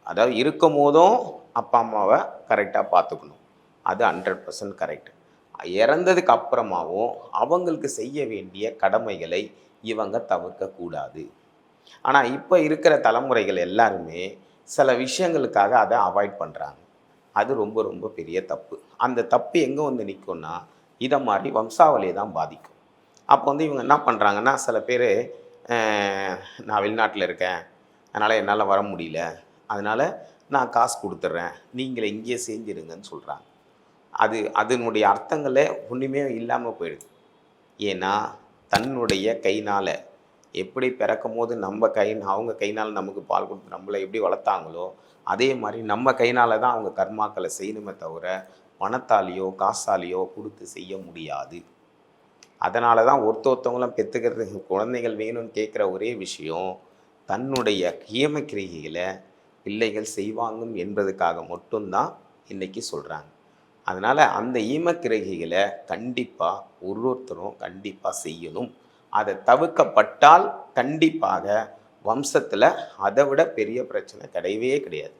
அதாவது இருக்கும் போதும் அப்பா அம்மாவை கரெக்டாக பார்த்துக்கணும். அது 100% கரெக்ட். இறந்ததுக்கு அப்புறமாவும் அவங்களுக்கு செய்ய வேண்டிய கடமைகளை இவங்க தவிர்க்கக்கூடாது. ஆனா, இப்ப இருக்கிற தலைமுறைகள் எல்லாருமே சில விஷயங்களுக்காக அத அவாய்ட் பண்றாங்க. அது ரொம்ப ரொம்ப பெரிய தப்பு. அந்த தப்பு எங்க வந்து நிக்கும்னா, இத மாரி வம்சாவளிய தான் பாதிக்கும். அப்போ வந்து இவங்க என்ன பண்றாங்கன்னா, சில பேரு அ நான் வெளிநாட்ல இருக்கேன். அதனால என்னால வர முடியல. அதனால நான் காசு குடுத்துர்றேன். நீங்கள இங்கேயே செஞ்சிருங்கன்னு சொல்றாங்க. அதனுடைய அர்த்தங்களே ஒண்ணுமே இல்லாம போயிடுது. ஏன்னா, தன்னுடைய கைனால எப்படி பிறக்கும்போது நம்ம அவங்க கையினால நமக்கு பால் குடுத்து நம்மள எப்படி வளர்த்தாங்களோ, அதே மாரி நம்ம கையினால தான் அவங்க கர்மாக்கள செய்யணுமே தவிர, பணத்தாலயோ, காசாலயோ குடுத்து செய்ய முடியாது. அதனால தான் ஒருத்தவங்களும் பெத்துக்கிறதுக்கு குழந்தைகள் வேணும்னு கேட்கிற ஒரே விஷயம், தன்னுடைய கியம கிரியைகள பிள்ளைகள் செய்வாங்க என்பதுக்காக மட்டும் தான் இன்னைக்கு சொல்றாங்க. அதனால அந்த ஈமக்கிரகைகள கண்டிப்பா ஒருத்தரும் கண்டிப்பா செய்யணும். அத தவிர்க்கப்பட்டால் கண்டிப்பாக வம்சத்தில அத விட பெரிய பிரச்சனை கிடையவே கிடையாது.